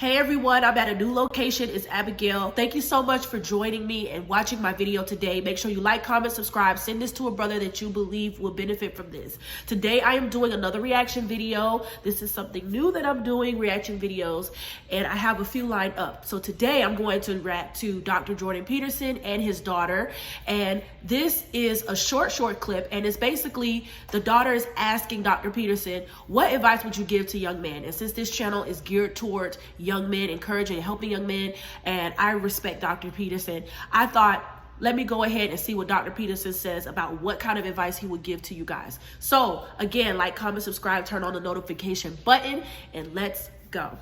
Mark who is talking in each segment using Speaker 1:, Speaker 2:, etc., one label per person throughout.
Speaker 1: Hey everyone, I'm at a new location. It's Abigail. Thank you so much for joining me and watching my video today. Make sure you like, comment, subscribe. Send this to a brother that you believe will benefit from this. Today I am doing another reaction video. This is something new that I'm doing, reaction videos, and I have a few lined up. So today I'm going to react to Dr. Jordan Peterson and his daughter. And this is a short clip, and it's basically the daughter is asking Dr. Peterson, what advice would you give to young men? And since this channel is geared towards young men, encouraging and helping young men, and I respect Dr. Peterson, I thought, let me go ahead and see what Dr. Peterson says about what kind of advice he would give to you guys. So again, like, comment, subscribe, turn on the notification button, and let's go.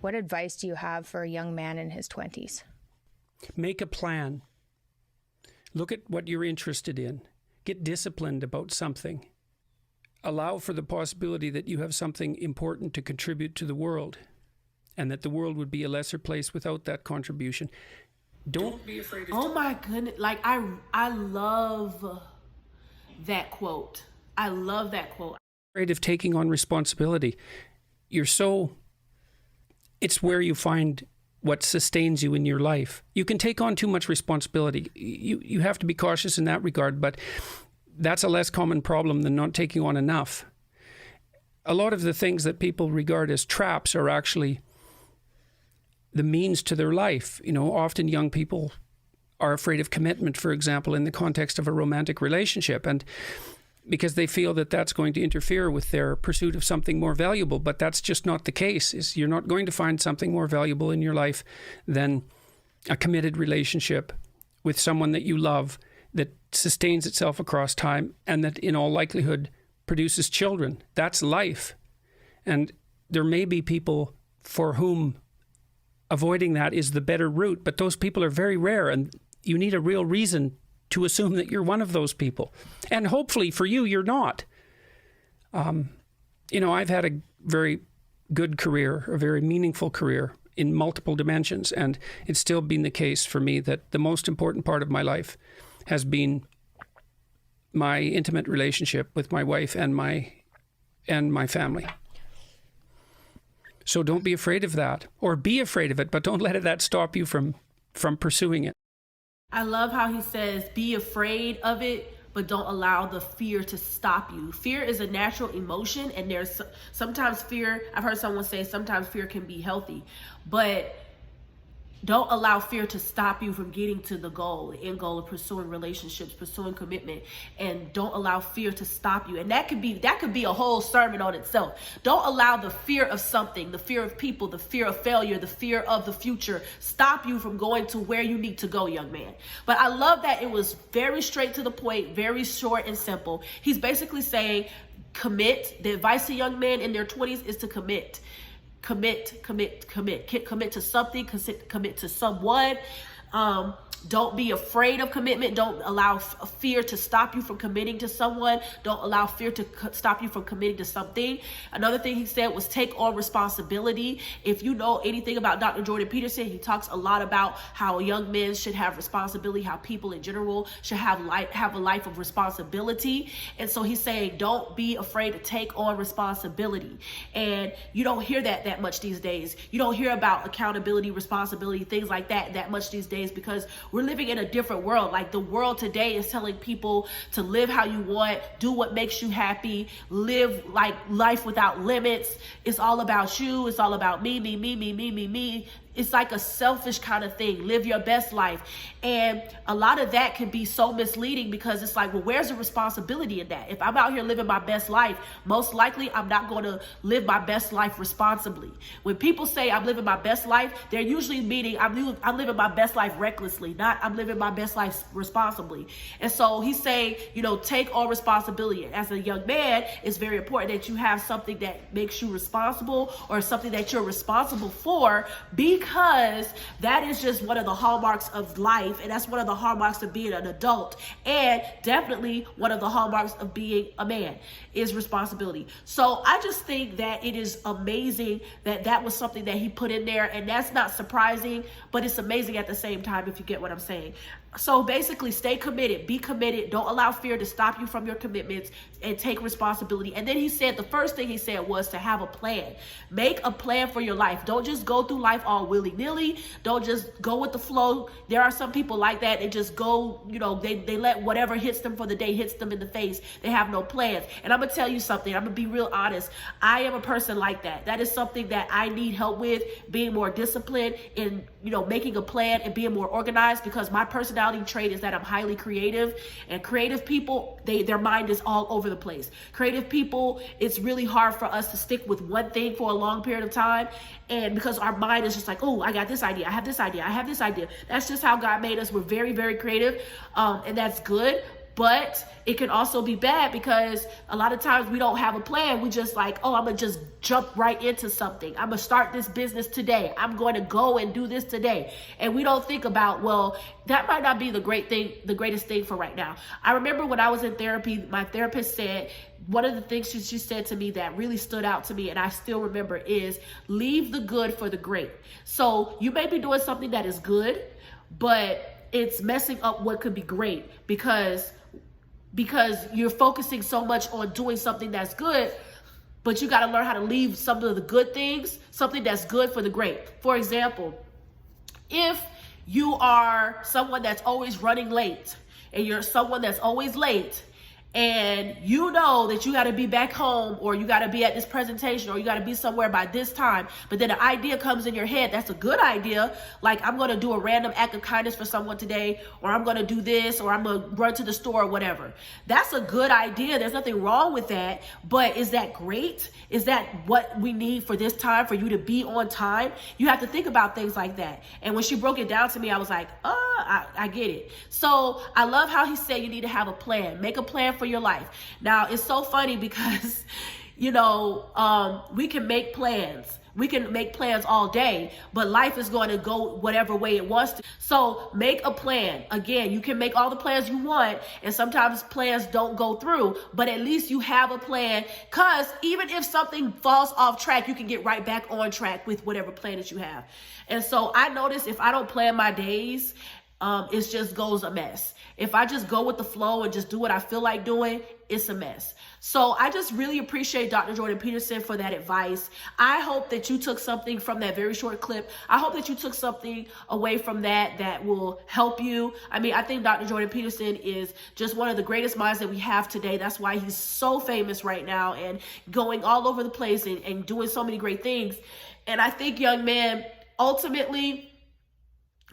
Speaker 2: What advice do you have for a young man in his 20s?
Speaker 3: Make a plan. Look at what you're interested in. Get disciplined about something. Allow for the possibility that you have something important to contribute to the world, and that the world would be a lesser place without that contribution. Don't be afraid of...
Speaker 1: Oh my goodness. Like, I love that quote. I love that quote.
Speaker 3: Afraid of taking on responsibility. It's where you find what sustains you in your life. You can take on too much responsibility. You have to be cautious in that regard, but that's a less common problem than not taking on enough. A lot of the things that people regard as traps are actually the means to their life. You know, often young people are afraid of commitment, for example, in the context of a romantic relationship, and because they feel that that's going to interfere with their pursuit of something more valuable. But that's just not the case. You're not going to find something more valuable in your life than a committed relationship with someone that you love, that sustains itself across time, and that in all likelihood produces children. That's life. And there may be people for whom avoiding that is the better route, but those people are very rare, and you need a real reason to assume that you're one of those people. And hopefully for you, you're not. You know, I've had a very good career, a very meaningful career in multiple dimensions, and it's still been the case for me that the most important part of my life has been my intimate relationship with my wife and my family. So don't be afraid of that, or be afraid of it, but don't let that stop you from pursuing it.
Speaker 1: I love how he says, be afraid of it, but don't allow the fear to stop you. Fear is a natural emotion, and there's sometimes fear, I've heard someone say sometimes fear can be healthy, but don't allow fear to stop you from getting to the goal, the end goal of pursuing relationships, pursuing commitment, and don't allow fear to stop you. And that could be a whole sermon on itself. Don't allow the fear of something, the fear of people, the fear of failure, the fear of the future stop you from going to where you need to go, young man. But I love that it was very straight to the point, very short and simple. He's basically saying, commit. The advice to young men in their 20s is to commit. Commit to something, commit to someone. Don't be afraid of commitment. Don't allow fear to stop you from committing to someone. Don't allow fear to stop you from committing to something. Another thing he said was take on responsibility. If you know anything about Dr. Jordan Peterson, he talks a lot about how young men should have responsibility, how people in general should have a life of responsibility. And so he's saying, don't be afraid to take on responsibility. And you don't hear that much these days. You don't hear about accountability, responsibility, things like that much these days, because we're living in a different world. Like, the world today is telling people to live how you want, do what makes you happy, live like life without limits. It's all about you. It's all about me. It's like a selfish kind of thing. Live your best life. And a lot of that can be so misleading, because it's like, well, where's the responsibility in that? If I'm out here living my best life, most likely I'm not going to live my best life responsibly. When people say I'm living my best life, they're usually meaning I'm living my best life recklessly, not I'm living my best life responsibly. And so he's saying, you know, take all responsibility. As a young man, it's very important that you have something that makes you responsible, or something that you're responsible for, because that is just one of the hallmarks of life, and that's one of the hallmarks of being an adult, and definitely one of the hallmarks of being a man is responsibility. So I just think that it is amazing that that was something that he put in there, and that's not surprising, but it's amazing at the same time, if you get what I'm saying. So basically, stay committed, be committed. Don't allow fear to stop you from your commitments, and take responsibility. And then he said, the first thing he said was to have a plan. Make a plan for your life. Don't just go through life all willy-nilly. Don't just go with the flow. There are some people like that. They just go, they let whatever hits them for the day hits them in the face. They have no plans. And I'm going to tell you something. I'm going to be real honest. I am a person like that. That is something that I need help with, being more disciplined in, making a plan and being more organized, because my personality trait is that I'm highly creative, and creative people, their mind is all over the place. Creative people, it's really hard for us to stick with one thing for a long period of time, and because our mind is just like, oh, I got this idea, I have this idea, I have this idea. That's just how God made us. We're very, very creative, and that's good. But it can also be bad, because a lot of times we don't have a plan. We just like, oh, I'm going to just jump right into something. I'm going to start this business today. I'm going to go and do this today. And we don't think about, well, that might not be the greatest thing for right now. I remember when I was in therapy, my therapist said, one of the things she said to me that really stood out to me, and I still remember, is leave the good for the great. So you may be doing something that is good, but it's messing up what could be great, because you're focusing so much on doing something that's good, but you got to learn how to leave some of the good things, something that's good, for the great. For example, if you are someone that's always running late, and you're someone that's always late, and you know that you got to be back home, or you got to be at this presentation, or you got to be somewhere by this time, but then an idea comes in your head that's a good idea, like I'm going to do a random act of kindness for someone today, or I'm going to do this, or I'm going to run to the store, or whatever. That's a good idea. There's nothing wrong with that. But is that great? Is that what we need for this time, for you to be on time? You have to think about things like that. And when she broke it down to me, I was like, I get it. So I love how he said you need to have a plan. Make a plan for your life. Now, it's so funny because, we can make plans. We can make plans all day, but life is going to go whatever way it wants to. So make a plan. Again, you can make all the plans you want, and sometimes plans don't go through, but at least you have a plan, because even if something falls off track, you can get right back on track with whatever plan that you have. And so I notice if I don't plan my days, it just goes a mess. If I just go with the flow and just do what I feel like doing, it's a mess. So I just really appreciate Dr. Jordan Peterson for that advice. I hope that you took something from that very short clip. I hope that you took something away from that will help you. I mean, I think Dr. Jordan Peterson is just one of the greatest minds that we have today. That's why he's so famous right now and going all over the place and doing so many great things. And I think, young man, ultimately,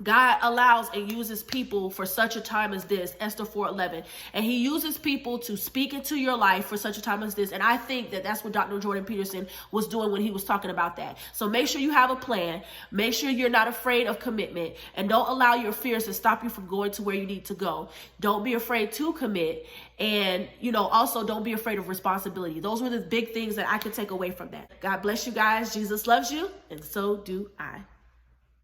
Speaker 1: God allows and uses people for such a time as this, Esther 4:11. And he uses people to speak into your life for such a time as this. And I think that that's what Dr. Jordan Peterson was doing when he was talking about that. So make sure you have a plan. Make sure you're not afraid of commitment. And don't allow your fears to stop you from going to where you need to go. Don't be afraid to commit. And, also don't be afraid of responsibility. Those were the big things that I could take away from that. God bless you guys. Jesus loves you. And so do I.